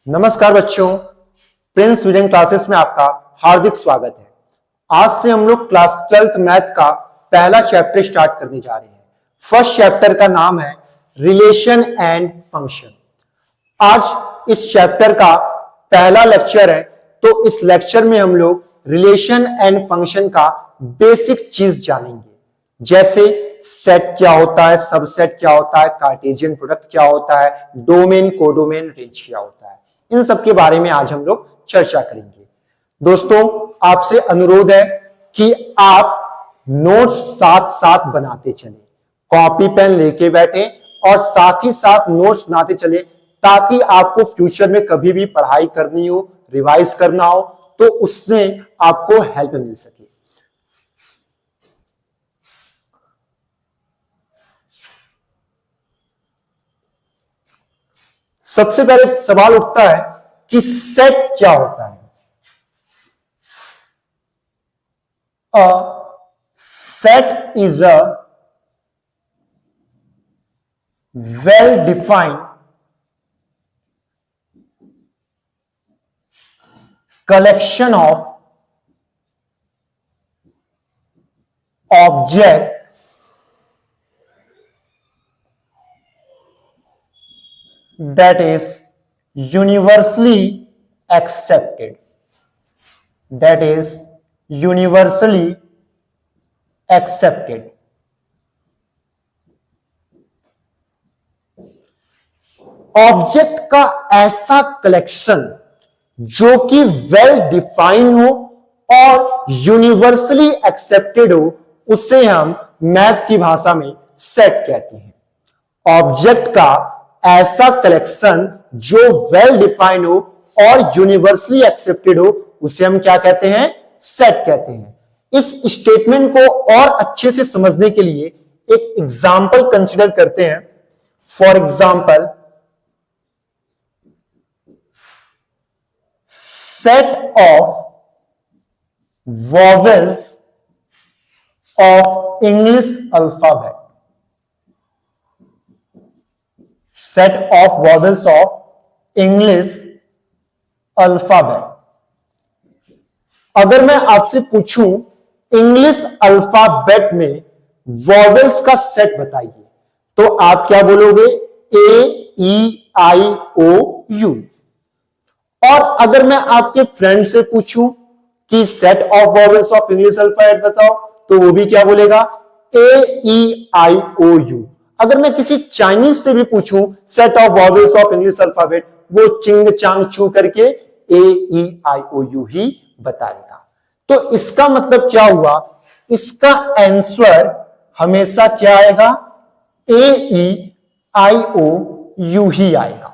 नमस्कार बच्चों, Prince vision classes में आपका हार्दिक स्वागत है। आज से हम लोग क्लास 12th मैथ का पहला चैप्टर स्टार्ट करने जा रहे हैं। फर्स्ट चैप्टर का नाम है रिलेशन एंड फंक्शन। आज इस चैप्टर का पहला लेक्चर है, तो इस लेक्चर में हम लोग रिलेशन एंड फंक्शन का बेसिक चीज जानेंगे, जैसे सेट क्या होता है, सबसेट क्या होता है, कार्टेशियन प्रोडक्ट क्या होता है, डोमेन, कोडोमेन, रेंज क्या होता है। इन सब के बारे में आज हम लोग चर्चा करेंगे। दोस्तों, आपसे अनुरोध है कि आप नोट्स साथ साथ बनाते चले, कॉपी पेन लेके बैठे और साथ ही साथ नोट्स बनाते चले, ताकि आपको फ्यूचर में कभी भी पढ़ाई करनी हो, रिवाइज करना हो, तो उसमें आपको हेल्प मिल सके। सबसे पहले सवाल उठता है कि सेट क्या होता है। Set is a well defined collection of object that is universally accepted, that is universally accepted। Object का ऐसा कलेक्शन जो कि वेल डिफाइंड हो और यूनिवर्सली एक्सेप्टेड हो, उसे हम मैथ की भाषा में सेट कहते हैं। ऑब्जेक्ट का ऐसा कलेक्शन जो वेल डिफाइंड हो और यूनिवर्सली एक्सेप्टेड हो, उसे हम क्या कहते हैं? सेट कहते हैं। इस स्टेटमेंट को और अच्छे से समझने के लिए एक एग्जाम्पल कंसिडर करते हैं। For example, set of vowels of English alphabet, set of vowels of English alphabet। अगर मैं आपसे पूछूं इंग्लिश अल्फाबेट में वॉवेल्स का सेट बताइए, तो आप क्या बोलोगे? A E I O U। और अगर मैं आपके फ्रेंड से पूछूं कि set of vowels of English alphabet बताओ, तो वो भी क्या बोलेगा? AEIOU। अगर मैं किसी चाइनीज से भी पूछूं set of vowels of English alphabet, वो चिंग चांग चू करके AEIOU ही बताएगा। तो इसका मतलब क्या हुआ? इसका आंसर हमेशा क्या आएगा? AEIOU ही आएगा।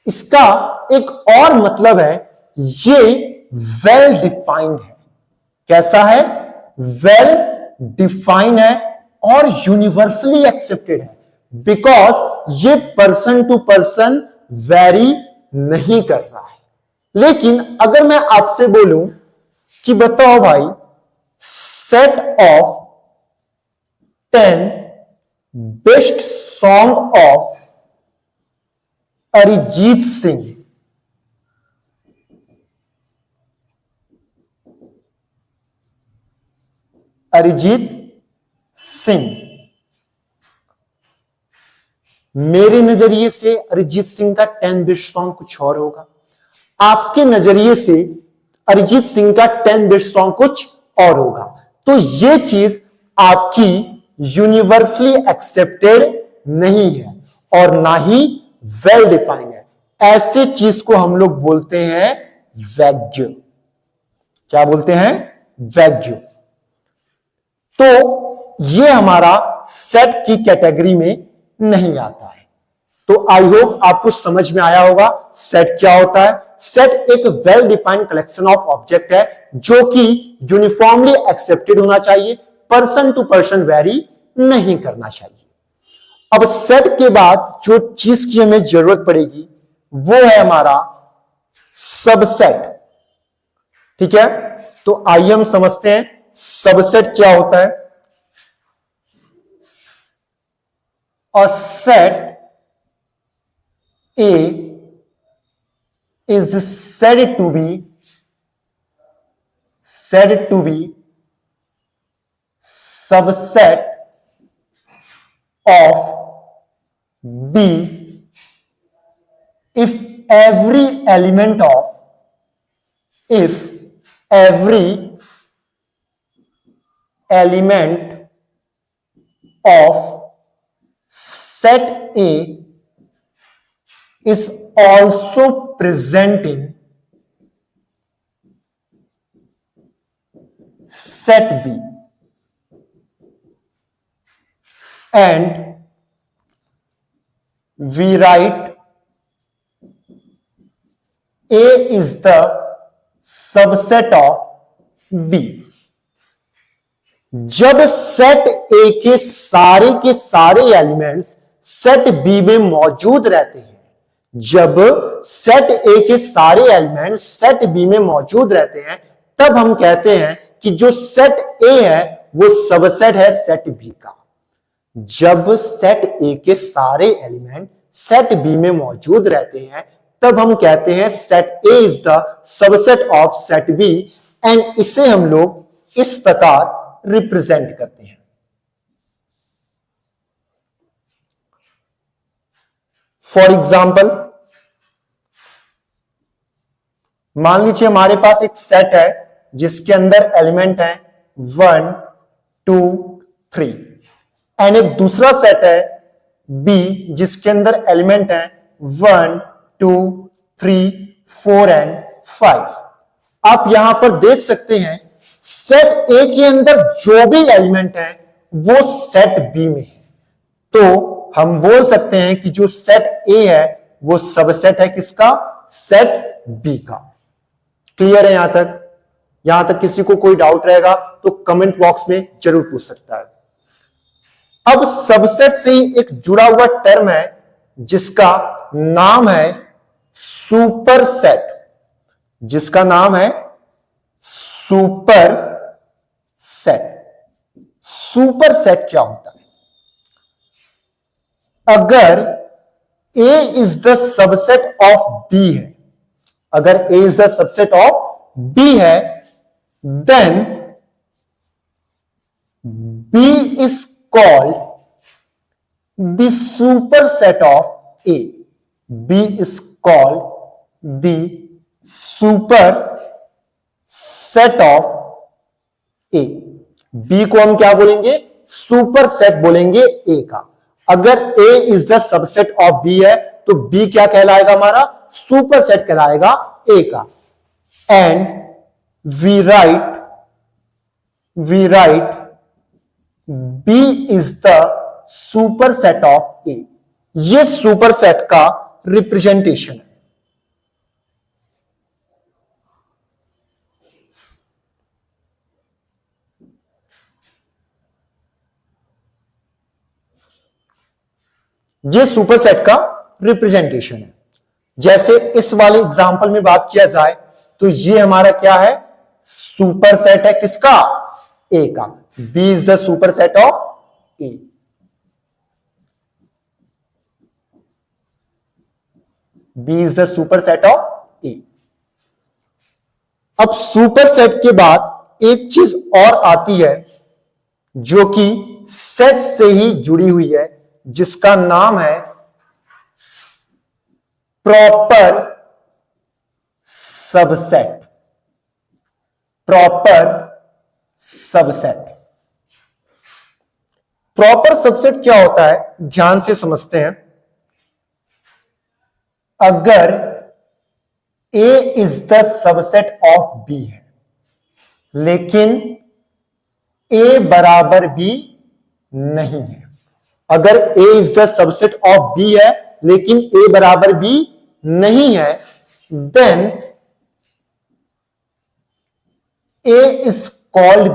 इसका एक और मतलब है, ये वेल डिफाइंड है। कैसा है? वेल डिफाइंड है और यूनिवर्सली एक्सेप्टेड है, बिकॉज ये पर्सन टू पर्सन वेरी नहीं कर रहा है। लेकिन अगर मैं आपसे बोलूं कि बताओ भाई, set of 10 best song of Arijit Singh, Arijit Singh. मेरे नजरिए से अरिजीत सिंह का 10 बेस्ट सॉन्ग कुछ और होगा, आपके नजरिए से अरिजीत सिंह का 10 बेस्ट सॉन्ग कुछ और होगा। तो ये चीज आपकी यूनिवर्सली एक्सेप्टेड नहीं है और ना ही वेल डिफाइंड है। ऐसे चीज को हम लोग बोलते हैं वैग्य। क्या बोलते हैं? वैग्य। तो ये हमारा सेट की कैटेगरी में नहीं आता है। तो आई होप आपको समझ में आया होगा सेट क्या होता है। सेट एक well defined collection of object है जो कि यूनिफॉर्मली एक्सेप्टेड होना चाहिए, पर्सन टू पर्सन वेरी नहीं करना चाहिए। अब सेट के बाद जो चीज की हमें जरूरत पड़ेगी वो है हमारा सबसेट। ठीक है, तो आइए हम समझते हैं सबसेट क्या होता है। A set A is said to be subset of B if every element of set A is also present in set B, and we write A is the subset of B. जब set ए के सारे elements set B में मौजूद रहते हैं, जब set ए के सारे एलिमेंट्स सेट बी में मौजूद रहते हैं, तब हम कहते हैं कि जो सेट ए है वो सबसेट है सेट बी का। जब सेट ए के सारे एलिमेंट सेट बी में मौजूद रहते हैं, तब हम कहते हैं set a is the subset of set b, and इसे हम लोग इस प्रकार रिप्रेजेंट करते हैं। फॉर एग्जाम्पल, मान लीजिए हमारे पास एक सेट है जिसके अंदर एलिमेंट है 1 2 3, एंड एक दूसरा सेट है बी जिसके अंदर एलिमेंट है 1 2 3 4 एंड 5। आप यहां पर देख सकते हैं सेट ए के अंदर जो भी एलिमेंट है वो सेट बी में है, तो हम बोल सकते हैं कि जो सेट ए है वो सबसेट है किसका? सेट बी का। क्लियर है? यहां तक किसी को कोई डाउट रहेगा तो कमेंट बॉक्स में जरूर पूछ सकता है। अब सबसेट से ही एक जुड़ा हुआ टर्म है जिसका नाम है सुपरसेट, जिसका नाम है सुपर सेट। सुपर सेट क्या होता है? अगर A is the subset of B है, अगर A is the subset of B है, then B is called the superset of A। B is called the super set of a. B को हम क्या बोलेंगे? सुपर सेट बोलेंगे A का। अगर A is the subset of B है तो बी क्या कहलाएगा? हमारा सुपर सेट कहलाएगा ए का। And we write B is the super set of A. ये सुपर सेट का रिप्रेजेंटेशन है। ये सुपरसेट का रिप्रेजेंटेशन है। जैसे इस वाले एग्जांपल में बात किया जाए तो ये हमारा क्या है? सुपरसेट है किसका? ए का। B is the superset of A. B is the superset of A. अब सुपरसेट के बाद एक चीज और आती है जो कि सेट से ही जुड़ी हुई है, जिसका नाम है proper subset. Proper subset. Proper subset क्या होता है? ध्यान से समझते हैं। अगर A is the subset of B है, लेकिन A बराबर B नहीं है। अगर A is the subset of B है लेकिन A बराबर B नहीं है, then A is called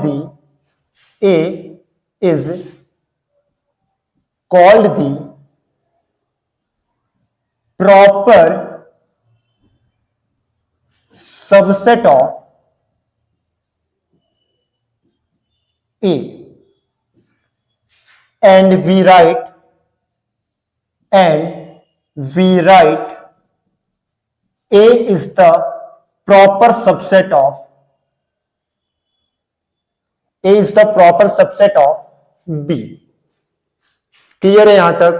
the proper subset of A, and we write A is the proper subset of B. Clear है यहां तक?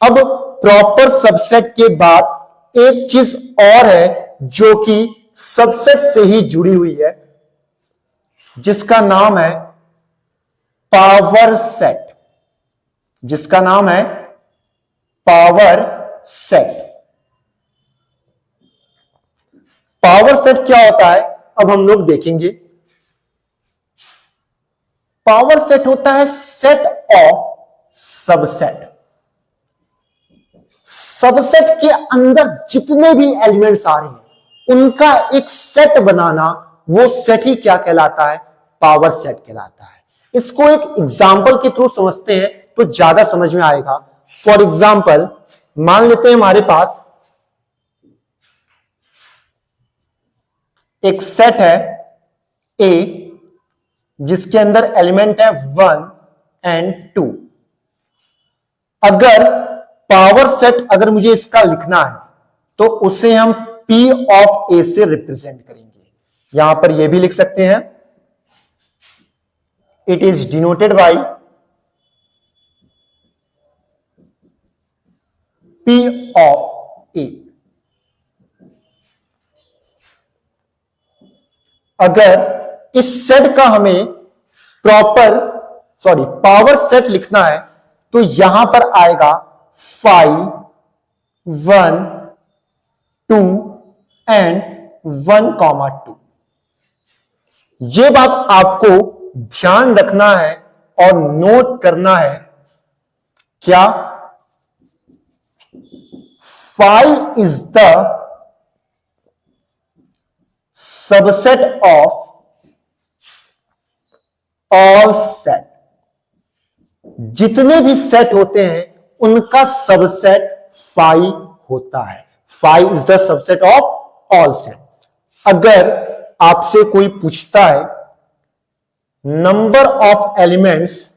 अब प्रॉपर सबसेट के बाद एक चीज और है जो कि सबसेट से ही जुड़ी हुई है, जिसका नाम है पावर सेट। जिसका नाम है पावर सेट। पावर सेट क्या होता है अब हम लोग देखेंगे। पावर सेट होता है सेट ऑफ सबसेट। सबसेट के अंदर जितने भी एलिमेंट्स आ रहे हैं उनका एक सेट बनाना, वो सेट ही क्या कहलाता है? पावर सेट कहलाता है। इसको एक एग्जांपल के थ्रू समझते हैं तो ज्यादा समझ में आएगा। फॉर एग्जांपल मान लेते हैं हमारे पास एक सेट है A जिसके अंदर एलिमेंट है 1 एंड 2। अगर पावर सेट अगर मुझे इसका लिखना है तो उसे हम P ऑफ A से रिप्रेजेंट करेंगे। यहां पर यह भी लिख सकते हैं, it is denoted by P of A। अगर इस सेट का हमें पावर सेट लिखना है तो यहां पर आएगा 5 1 2 एंड 1 2। यह बात आपको ध्यान रखना है और नोट करना है। क्या 5 is the subset of all set. जितने भी सेट होते हैं उनका सबसेट 5 होता है। 5 is the subset of all set. अगर आपसे कोई पूछता है number of elements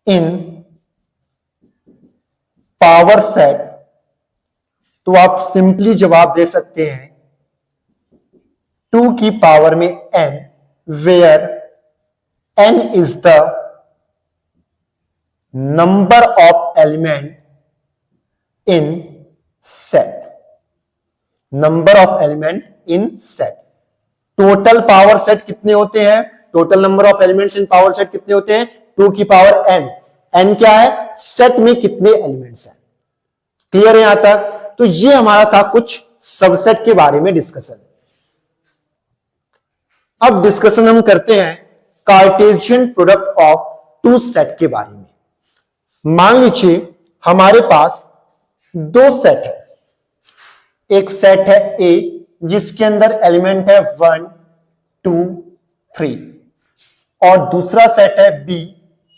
in power set तो आप सिंपली जवाब दे सकते हैं 2 की पावर में n, where n is the number of element in set. Number of element in set. Total power set कितने होते हैं? Total number of elements in power set कितने होते हैं? 2 की पावर n। n क्या है? सेट में कितने एलिमेंट्स हैं। क्लियर है यहां तक? तो ये हमारा था कुछ सबसेट के बारे में डिस्कशन। अब डिस्कशन हम करते हैं Cartesian product of two set के बारे में। मान लीजिए हमारे पास दो सेट है। एक सेट है A जिसके अंदर एलिमेंट है 1 2 3 और दूसरा सेट है B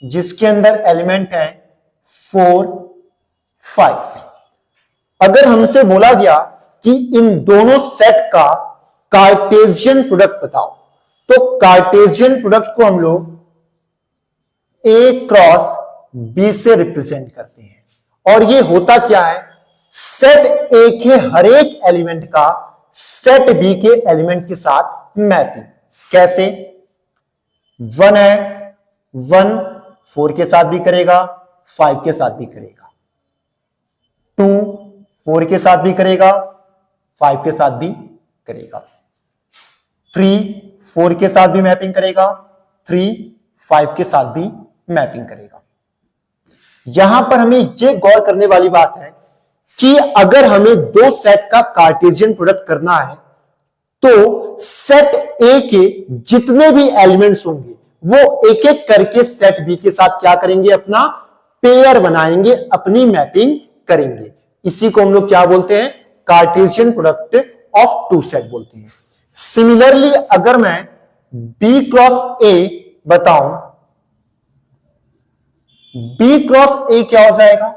जिसके अंदर एलिमेंट है 4 5। अगर हमसे बोला गया कि इन दोनों सेट का कार्टेशियन प्रोडक्ट बताओ, तो कार्टेशियन प्रोडक्ट को हम लोग A क्रॉस B से रिप्रेजेंट करते हैं। और ये होता क्या है? सेट A के हर एक एलिमेंट का सेट B के एलिमेंट के साथ मैपिंग। कैसे? 1 है, 1 4 के साथ भी करेगा, 5 के साथ भी करेगा, 2 4 के साथ भी करेगा, 5 के साथ भी करेगा, 3 4 के साथ भी मैपिंग करेगा, 3 5 के साथ भी मैपिंग करेगा। यहां पर हमें यह गौर करने वाली बात है कि अगर हमें दो सेट का कार्टेशियन प्रोडक्ट करना है तो सेट A के जितने भी एलिमेंट्स होंगे वो एक एक करके सेट B के साथ क्या करेंगे? अपना पेयर बनाएंगे, अपनी मैपिंग करेंगे। इसी को हम लोग क्या बोलते हैं? Cartesian product of two set बोलते हैं। सिमिलरली अगर मैं B क्रॉस A बताऊं, B क्रॉस A क्या हो जाएगा?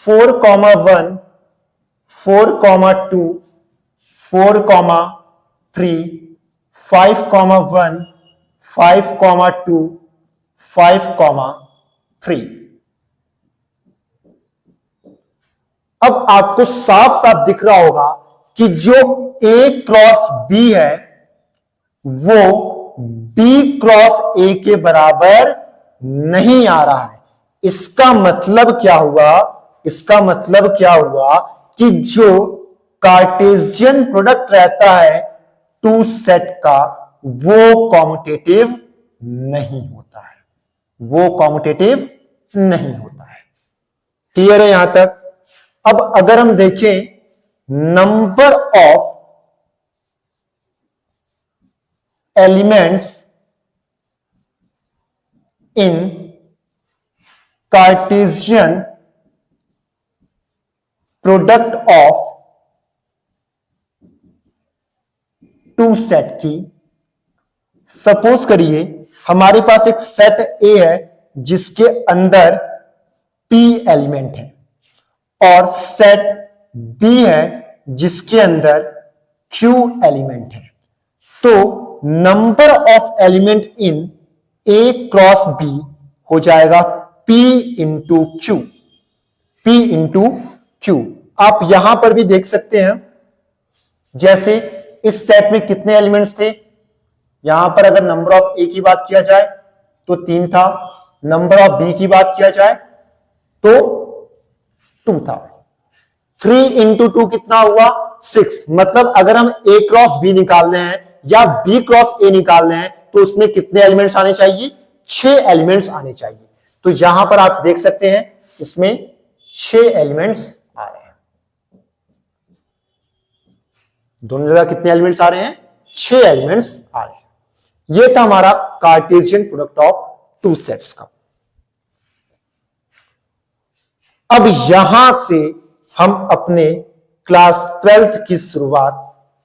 4 1 4 2 4 3 5 1 5 2 5 3। अब आपको साफ साफ दिख रहा होगा कि जो A क्रॉस B है वो B क्रॉस A के बराबर नहीं आ रहा है। इसका मतलब क्या हुआ? इसका मतलब क्या हुआ कि जो कार्टेशियन प्रोडक्ट रहता है टू सेट का वो कॉम्यूटेटिव नहीं होता है, वो कॉम्यूटेटिव नहीं होता है। क्लियर है यहां तक? अब अगर हम देखें number of elements in Cartesian product of two set की, सपोज करिए हमारे पास एक सेट ए है जिसके अंदर P एलिमेंट है और सेट B है जिसके अंदर Q एलिमेंट है। तो number of element in A cross B हो जाएगा P into Q, P into Q। आप यहां पर भी देख सकते हैं, जैसे इस सेट में कितने एलिमेंट्स थे? यहां पर अगर नंबर ऑफ A की बात किया जाए तो 3 था, नंबर ऑफ B की बात किया जाए तो 2 था। 3 इंटू 2 कितना हुआ? 6। मतलब अगर हम A क्रॉस B निकालने हैं या B क्रॉस A निकालने हैं तो उसमें कितने एलिमेंट्स आने चाहिए? 6 एलिमेंट्स आने चाहिए। तो यहां पर आप देख सकते हैं इसमें 6 एलिमेंट्स आ रहे हैं। दोनों जगह कितने एलिमेंट्स आ रहे हैं? 6 एलिमेंट्स आ रहे हैं। यह था हमारा Cartesian product of two sets का। अब यहां से हम अपने क्लास 12th की शुरुआत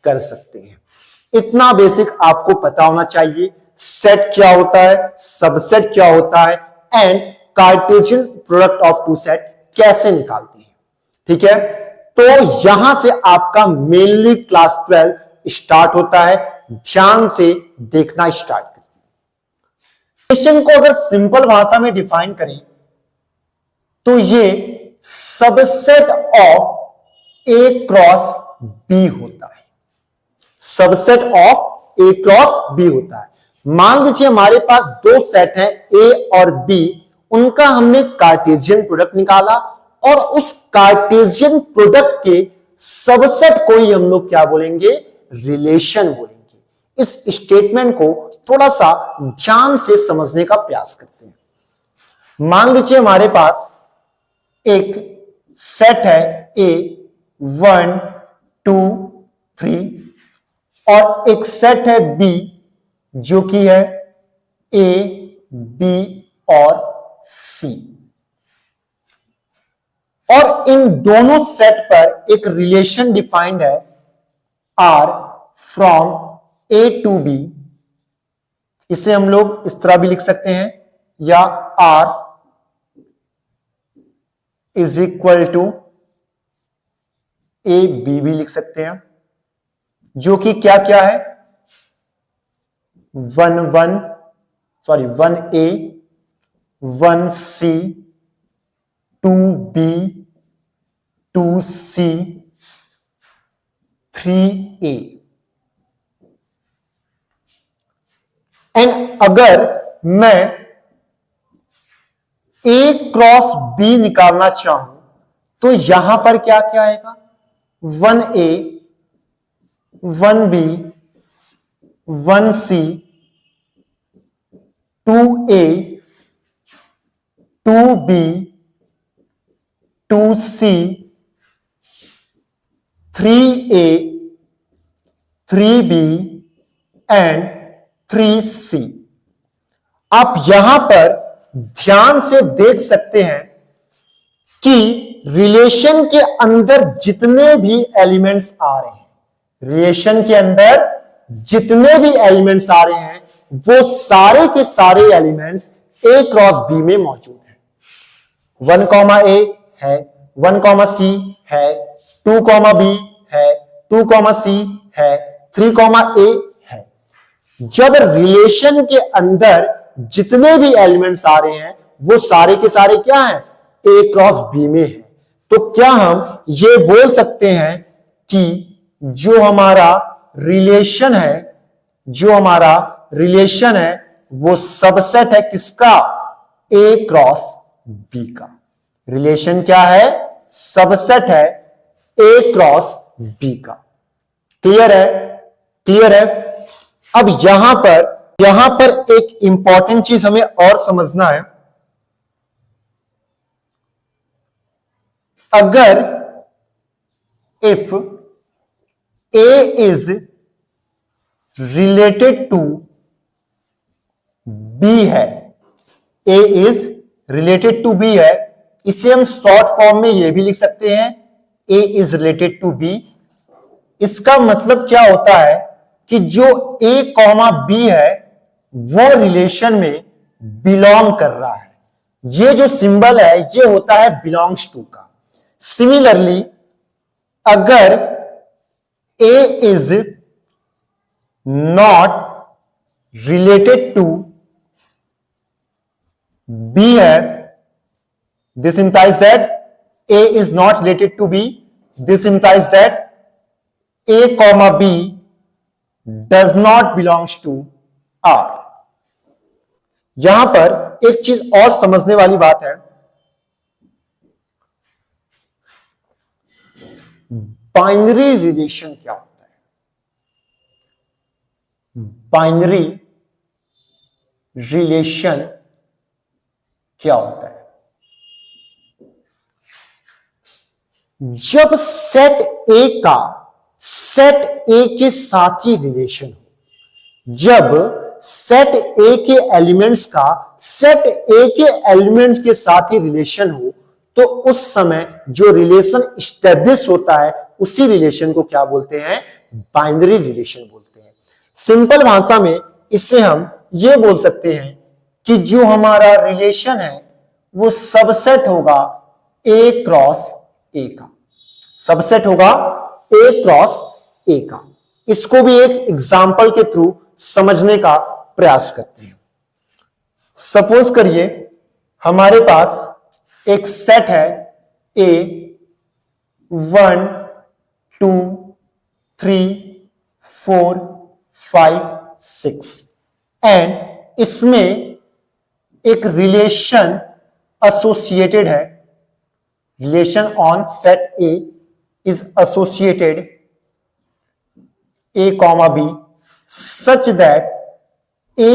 कर सकते हैं। इतना बेसिक आपको पता होना चाहिए, सेट क्या होता है, सबसेट क्या होता है and Cartesian product of two set कैसे निकालते हैं। ठीक है, तो यहां से आपका मेनली क्लास 12 स्टार्ट होता है। ध्यान से देखना स्टार्ट करिए। क्वेश्चन को अगर सिंपल भाषा में डिफाइन करें तो ये subset of a cross b होता है। Subset of a cross b होता है। मान लीजिए हमारे पास दो सेट हैं ए और बी, उनका हमने कार्टेशियन प्रोडक्ट निकाला और उस कार्टेशियन प्रोडक्ट के सबसेट को ही हम लोग क्या बोलेंगे? रिलेशन बोलेंगे। इस स्टेटमेंट को थोड़ा सा ध्यान से समझने का प्रयास करते हैं। मान लीजिए हमारे पास एक सेट है ए 1 2 3 और एक सेट है बी जो कि है ए बी और सी, और इन दोनों सेट पर एक रिलेशन डिफाइंड है r from a to b. इसे हम लोग इस तरह भी लिख सकते हैं या r is equal to a b भी लिख सकते हैं, जो कि क्या क्या है? 1 a 1 c 2 b 2 c 3 A. And अगर मैं ए क्रॉस बी निकालना चाहूं तो यहां पर क्या क्या आएगा? 1 a 1 b 1 c 2 a 2 b 2 c 3 a 3 b and 3 c. आप यहां पर ध्यान से देख सकते हैं कि रिलेशन के अंदर जितने भी एलिमेंट्स आ रहे हैं, रिलेशन के अंदर जितने भी एलिमेंट्स आ रहे हैं वो सारे के सारे एलिमेंट्स ए क्रॉस बी में मौजूद हैं। 1 कॉमा ए है, 1 कॉमा सी है, 2 कॉमा बी है, 2 कॉमा सी है, 3 कॉमा ए है। जब रिलेशन के अंदर जितने भी एलिमेंट्स आ रहे हैं वो सारे के सारे क्या हैं? ए क्रॉस बी में है। तो क्या हम ये बोल सकते हैं कि जो हमारा रिलेशन है वो सबसेट है किसका? ए क्रॉस बी का। रिलेशन क्या है? सबसेट है ए क्रॉस बी का। क्लियर है? क्लियर है? अब यहां पर एक इंपॉर्टेंट चीज हमें और समझना है। अगर if a is related to B है, a is related to B है, इसे हम शॉर्ट फॉर्म में यह भी लिख सकते हैं ए इज रिलेटेड टू बी। इसका मतलब क्या होता है कि जो ए कॉमा बी है वो रिलेशन में बिलोंग कर रहा है। ये जो सिंबल है ये होता है बिलोंग्स टू का। सिमिलरली अगर A is not related to B है, this implies that A is not related to B. This implies that A comma B does not belongs to R. यहां पर एक चीज और समझने वाली बात है। बाइनरी रिलेशन क्या होता है? बाइनरी रिलेशन क्या होता है? जब सेट ए का सेट ए के साथ ही रिलेशन हो, जब सेट ए के एलिमेंट्स का सेट ए के एलिमेंट्स के साथ ही रिलेशन हो, तो उस समय जो रिलेशन स्टेब्लिश होता है उसी रिलेशन को क्या बोलते हैं? बाइनरी रिलेशन बोलते हैं। सिंपल भाषा में इससे हम ये बोल सकते हैं कि जो हमारा रिलेशन है वो सबसेट होगा ए क्रॉस ए का, सबसेट होगा ए क्रॉस ए का। इसको भी एक एग्जाम्पल के थ्रू समझने का प्रयास करते हैं। सपोज करिए हमारे पास एक सेट है ए 1 2 3 4 5 6 एंड इसमें एक रिलेशन एसोसिएटेड है। Relation on set A is associated A comma B such that A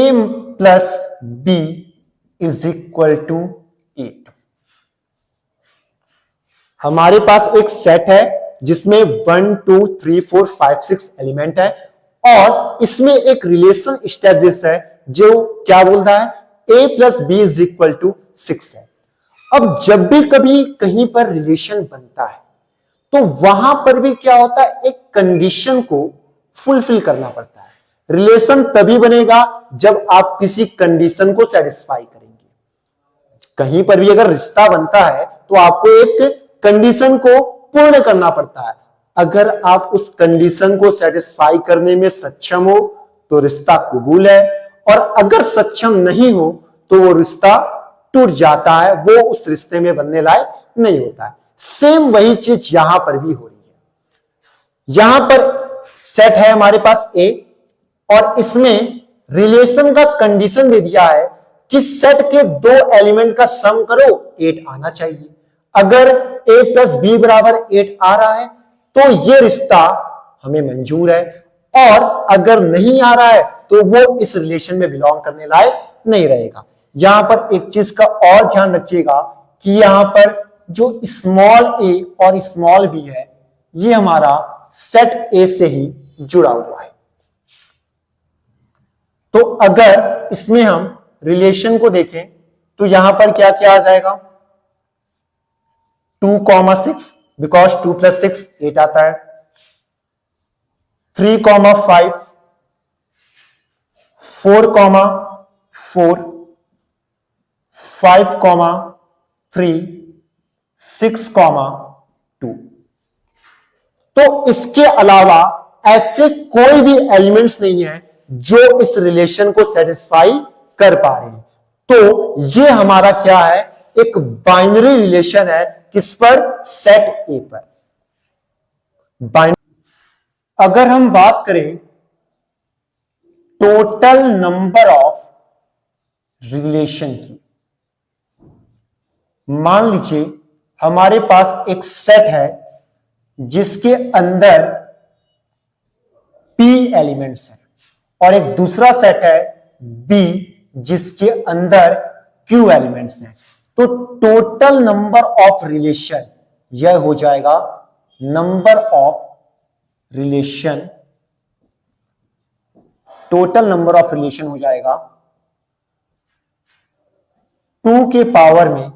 plus B is equal to 8। हमारे पास एक सेट है जिसमें 1 2 3 4 5 6 एलिमेंट है और इसमें एक रिलेशन स्टैब्लिश है जो क्या बोल रहा है? A plus B is equal to 6 है। अब जब भी कभी कहीं पर रिलेशन बनता है तो वहां पर भी क्या होता है? एक कंडीशन को फुलफिल करना पड़ता है। रिलेशन तभी बनेगा जब आप किसी कंडीशन को सेटिस्फाई करेंगे। कहीं पर भी अगर रिश्ता बनता है तो आपको एक कंडीशन को पूर्ण करना पड़ता है। अगर आप उस कंडीशन को सेटिस्फाई करने में सक्षम हो तो रिश्ता कबूल है, और अगर सक्षम नहीं हो तो वो रिश्ता टूट जाता है, वो उस रिश्ते में बनने लायक नहीं होता है। सेम वही चीज यहां पर भी हो रही है। यहां पर सेट है हमारे पास ए और इसमें रिलेशन का कंडीशन दे दिया है कि सेट के दो एलिमेंट का सम करो 8 आना चाहिए। अगर a प्लस बी बराबर 8 आ रहा है तो ये रिश्ता हमें मंजूर है, और अगर नहीं आ रहा है तो वो इस रिलेशन में बिलोंग करने लायक नहीं रहेगा। यहां पर एक चीज का और ध्यान रखिएगा कि यहां पर जो स्मॉल ए और स्मॉल बी है ये हमारा सेट ए से ही जुड़ा हुआ है। तो अगर इसमें हम रिलेशन को देखें तो यहां पर क्या क्या आ जाएगा? 2,6 बिकॉज 2 + 6 8 आता है। 3,5 4,4 5,3 6,2। तो इसके अलावा ऐसे कोई भी एलिमेंट्स नहीं है जो इस रिलेशन को सेटिस्फाई कर पा रहे हैं। तो ये हमारा क्या है? एक बाइनरी रिलेशन है, किस पर? सेट ए पर। अगर हम बात करें टोटल नंबर ऑफ रिलेशन की, मान लीजिए हमारे पास एक सेट है जिसके अंदर p एलिमेंट्स हैं और एक दूसरा सेट है b जिसके अंदर q एलिमेंट्स हैं। तो टोटल नंबर ऑफ रिलेशन यह हो जाएगा number of relation, total number of relation हो जाएगा 2 के पावर में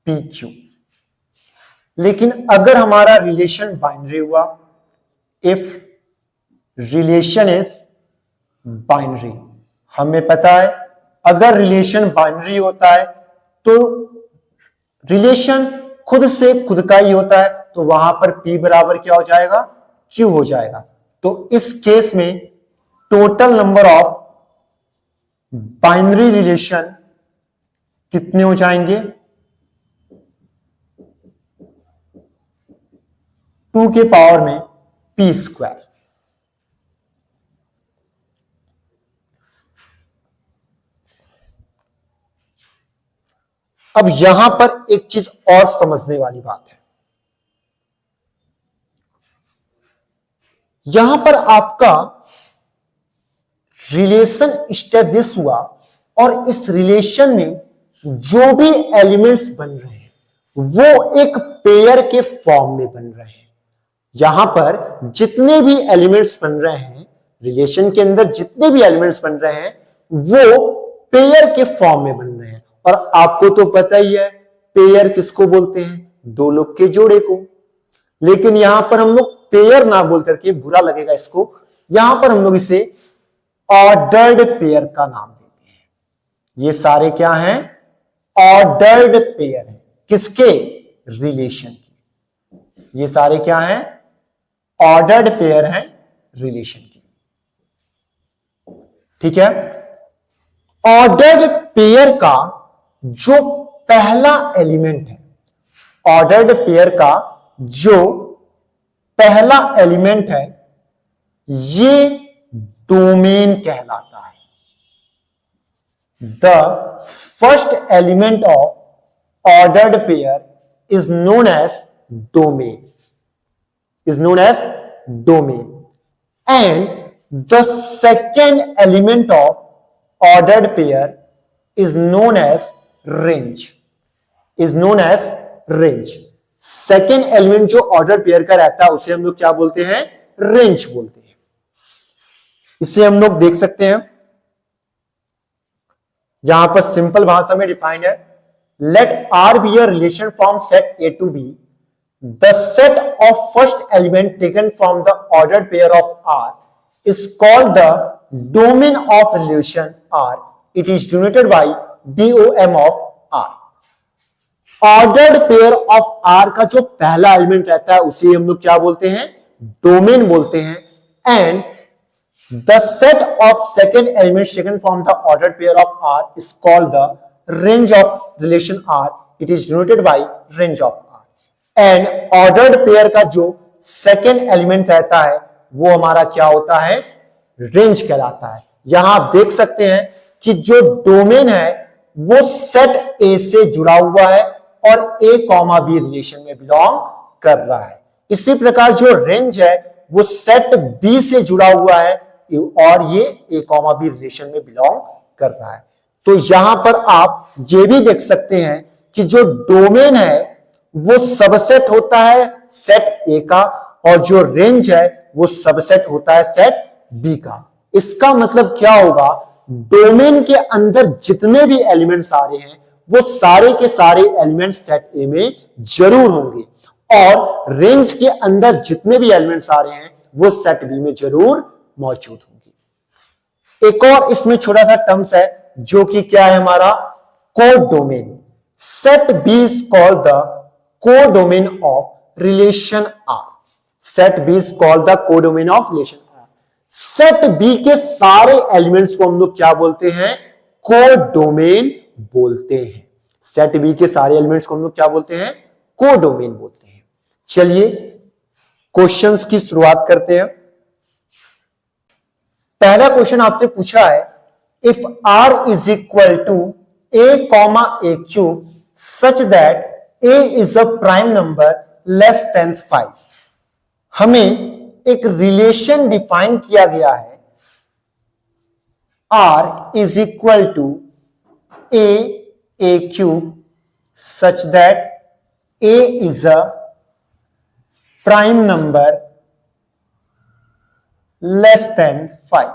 pq। लेकिन अगर हमारा रिलेशन बाइनरी हुआ, इफ रिलेशन इज बाइनरी, हमें पता है अगर रिलेशन बाइनरी होता है तो रिलेशन खुद से खुद का ही होता है, तो वहां पर p बराबर क्या हो जाएगा? q हो जाएगा। तो इस केस में total number of binary relation कितने हो जाएंगे? 2 के पावर में p स्क्वायर। अब यहां पर एक चीज और समझने वाली बात है, यहां पर आपका रिलेशन स्टेब्लिश हुआ और इस रिलेशन में जो भी एलिमेंट्स बन रहे हैं वो एक पेयर के फॉर्म में बन रहे हैं। यहां पर जितने भी एलिमेंट्स बन रहे हैं, रिलेशन के अंदर जितने भी एलिमेंट्स बन रहे हैं वो पेयर के फॉर्म में बन रहे हैं। और आपको तो पता ही है पेयर किसको बोलते हैं? दो लोग के जोड़े को। लेकिन यहां पर हम लोग पेयर ना बोल करके, बुरा लगेगा इसको, यहां पर हम लोग इसे ऑर्डर्ड पेयर का नाम देते हैं। ये सारे क्या हैं? ऑर्डर्ड पेयर हैं। किसके? रिलेशन की। ये सारे क्या हैं? ऑर्डर्ड पेयर हैं रिलेशन की। ठीक है। ऑर्डर्ड पेयर का जो पहला एलिमेंट है, ऑर्डर्ड पेयर का जो पहला एलिमेंट है ये डोमेन कहलाता है। The first element of ordered pair is known as domain, is known as domain, and the second element of ordered pair is known as range, is known as range। Second element जो order pair का रहता है उसे हम लोग क्या बोलते हैं? रेंज बोलते हैं। इसे हम लोग देख सकते हैं, यहां पर सिंपल भाषा में डिफाइंड है, let r be a relation from set a to b, the set of first element taken from the ordered pair of R is called the domain of relation R. It is denoted by DOM of R. Ordered pair of R का जो पहला element रहता है उसे हम लोग क्या बोलते हैं? डोमेन बोलते हैं। And the set of second elements taken from the ordered pair of R is called the range of relation R. It is denoted by range of R. And ordered pair का जो second element रहता है वो हमारा क्या होता है? Range कहलाता है। यहां आप देख सकते हैं कि जो डोमेन है वो सेट ए से जुड़ा हुआ है और ए कॉमा बी रिलेशन में बिलोंग कर रहा है। इसी प्रकार जो रेंज है वो सेट बी से जुड़ा हुआ है और ये ए कॉमा बी रिलेशन में बिलोंग कर रहा है। तो यहां पर आप ये भी देख सकते हैं कि जो डोमेन है वो सबसेट होता है सेट ए का और जो रेंज है वो सबसेट होता है सेट बी का। इसका मतलब क्या होगा? डोमेन के अंदर जितने भी एलिमेंट्स आ रहे हैं वो सारे के सारे एलिमेंट्स सेट ए में जरूर होंगे और रेंज के अंदर जितने भी एलिमेंट्स आ रहे हैं वो सेट बी में जरूर मौजूद होंगे। एक और इसमें छोटा सा टर्म्स है जो कि क्या है हमारा? Codomain. Set b is called the codomain of relation r. Set b is called the codomain of relation r. Set b के सारे एलिमेंट्स को हम लोग क्या बोलते हैं? कोडोमेन बोलते हैं। सेट बी के सारे एलिमेंट्स को हम लोग क्या बोलते हैं? कोडोमेन बोलते हैं। चलिए क्वेश्चंस की शुरुआत करते हैं। पहला क्वेश्चन आपसे पूछा है, if r is equal to a comma a cube such that a is a prime number less than 5। हमें एक रिलेशन डिफाइन किया गया है, r is equal to a cube such that a is a prime number less than 5।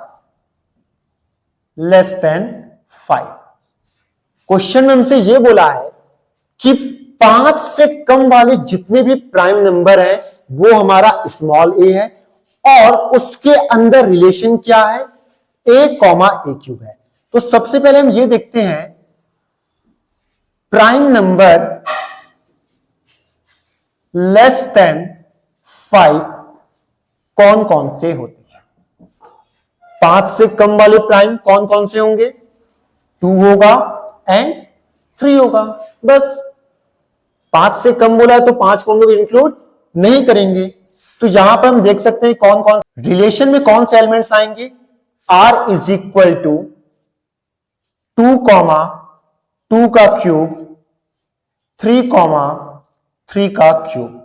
Less than 5। Question में हमसे यह बोला है कि 5 से कम वाले जितने भी प्राइम नंबर हैं वो हमारा स्मॉल a है, और उसके अंदर रिलेशन क्या है? a कॉमा a क्यूब है। तो सबसे पहले हम ये देखते हैं प्राइम नंबर लेस देन 5 कौन कौन से होते हैं? 5 से कम वाले प्राइम कौन कौन से होंगे? 2 होगा एंड 3 होगा। बस 5 से कम बोला है तो 5 को हम लोग इंक्लूड नहीं करेंगे। तो यहां पर हम देख सकते हैं कौन कौन रिलेशन में कौन से एलिमेंट्स आएंगे। r is equal to 2 comma 2 का क्यूब 3 कॉमा 3 का क्यूब।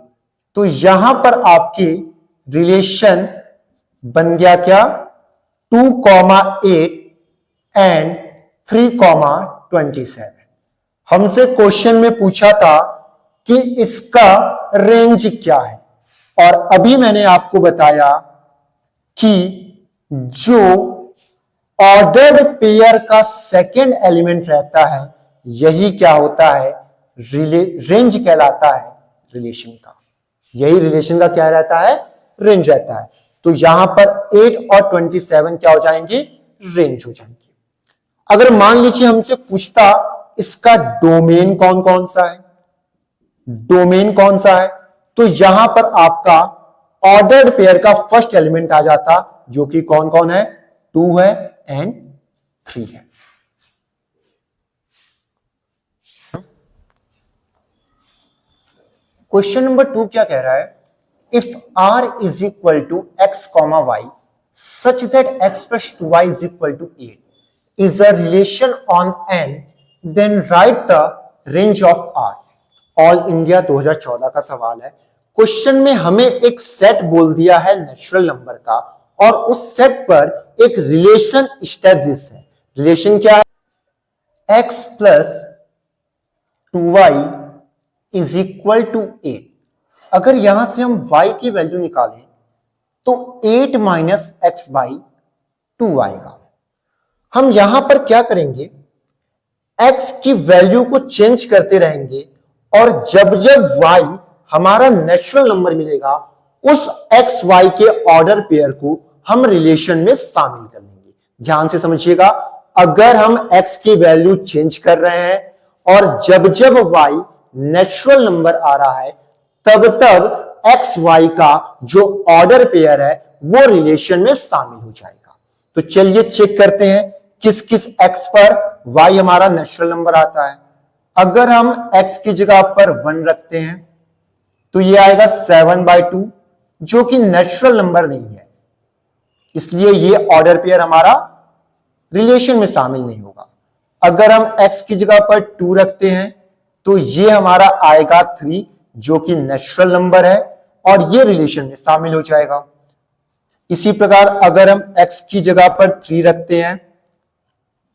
तो यहां पर आपके रिलेशन बन गया क्या? 2 कॉमा 8 एंड 3 कॉमा 27। हमसे क्वेश्चन में पूछा था कि इसका रेंज क्या है, और अभी मैंने आपको बताया कि जो ऑर्डर्ड पेयर का सेकेंड एलिमेंट रहता है यही क्या होता है? रेंज कहलाता है रिलेशन का। यही रिलेशन का क्या रहता है? रेंज रहता है। तो यहां पर 8 और 27 क्या हो जाएंगे? रेंज हो जाएंगे। अगर मान लीजिए हमसे पूछता इसका डोमेन कौन कौन सा है, डोमेन कौन सा है, तो यहां पर आपका ऑर्डर्ड पेयर का फर्स्ट एलिमेंट आ जाता, जो कि कौन कौन है? 2 है एंड 3 है। क्वेश्चन नंबर 2 क्या कह रहा है? If r is equal to x comma y such that x plus 2y is equal to 8 is a relation on n, then write the range of r। All India 2014 का सवाल है। Question में हमें एक सेट बोल दिया है natural number का, और उस सेट पर एक रिलेशन एस्टैब्लिश है। रिलेशन क्या है? x plus 2y is equal to 8। अगर यहां से हम y की वैल्यू निकालें तो 8 माइनस एक्स बाई 2 आएगा। हम यहां पर क्या करेंगे? x की वैल्यू को चेंज करते रहेंगे, और जब जब y हमारा नेचुरल नंबर मिलेगा उस x y के ऑर्डर पेयर को हम रिलेशन में शामिल कर लेंगे। ध्यान से समझिएगा, अगर हम x की वैल्यू चेंज कर रहे हैं और जब जब y नेचुरल नंबर आ रहा है तब तब एक्स वाई का जो ऑर्डर पेयर है वो रिलेशन में शामिल हो जाएगा। तो चलिए चेक करते हैं किस किस एक्स पर y हमारा नेचुरल नंबर आता है। अगर हम x की जगह पर 1 रखते हैं तो ये आएगा 7/2, जो कि नेचुरल नंबर नहीं है, इसलिए ये ऑर्डर पेयर हमारा रिलेशन में शामिल नहीं होगा। अगर हम x की जगह पर 2 रखते हैं तो ये हमारा आएगा 3, जो कि नेचुरल नंबर है, और ये रिलेशन में शामिल हो जाएगा। इसी प्रकार अगर हम x की जगह पर 3 रखते हैं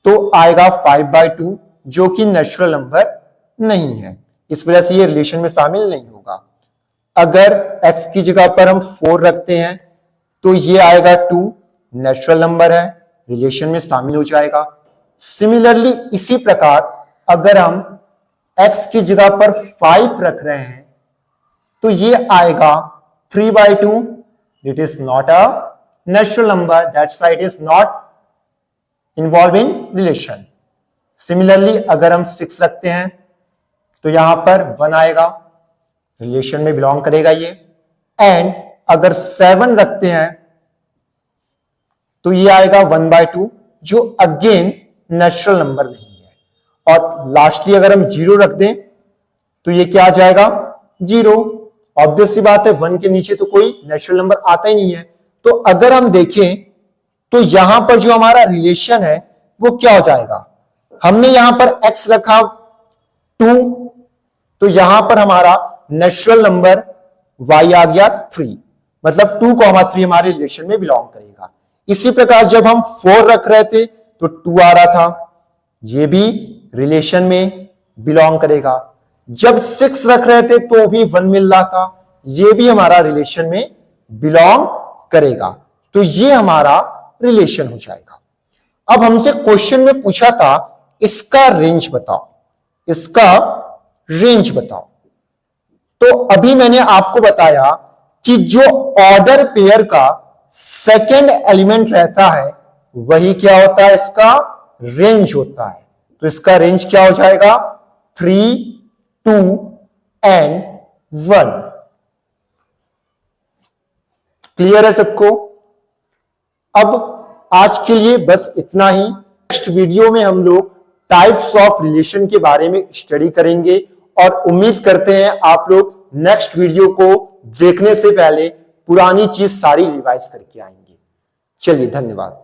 तो आएगा 5/2, जो कि नेचुरल नंबर नहीं है, इस वजह से ये रिलेशन में शामिल नहीं होगा। अगर x की जगह पर हम 4 रखते हैं तो ये आएगा 2, नेचुरल नंबर है, रिलेशन में शामिल हो जाएगा। सिमिलरली इसी प्रकार अगर हम x की जगह पर 5 रख रहे हैं तो ये आएगा 3/2, it is not a natural number, that's why it is not involve in relation. Similarly अगर हम 6 रखते हैं तो यहां पर 1 आएगा, रिलेशन में बिलोंग करेगा ये। एंड अगर 7 रखते हैं तो ये आएगा 1/2, जो अगेन नेचुरल नंबर नहीं है। और लास्टली अगर हम 0 रख दें तो ये क्या आ जाएगा 0। ऑब्वियस सी बात है 1 के नीचे तो कोई नेचुरल नंबर आता ही नहीं है। तो अगर हम देखें तो यहां पर जो हमारा रिलेशन है वो क्या हो जाएगा, हमने यहां पर x रखा 2, तो यहां पर हमारा नेचुरल नंबर y आ गया 3, मतलब 2,3 हमारे रिलेशन में बिलोंग करेगा। इसी प्रकार जब हम 4 रख रहे थे तो 2 आ रहा था, ये भी रिलेशन में बिलोंग करेगा। जब 6 रख रहे थे तो भी 1 मिल रहा था, ये भी हमारा रिलेशन में बिलोंग करेगा। तो ये हमारा रिलेशन हो जाएगा। अब हमसे क्वेश्चन में पूछा था इसका रेंज बताओ, इसका रेंज बताओ। तो अभी मैंने आपको बताया कि जो ऑर्डर पेयर का सेकेंड एलिमेंट रहता है वही क्या होता है, इसका रेंज होता है। तो इसका रेंज क्या हो जाएगा 3, 2 एंड 1। क्लियर है सबको? अब आज के लिए बस इतना ही। नेक्स्ट वीडियो में हम लोग टाइप्स ऑफ रिलेशन के बारे में स्टडी करेंगे और उम्मीद करते हैं आप लोग नेक्स्ट वीडियो को देखने से पहले पुरानी चीज सारी रिवाइज करके आएंगे। चलिए, धन्यवाद।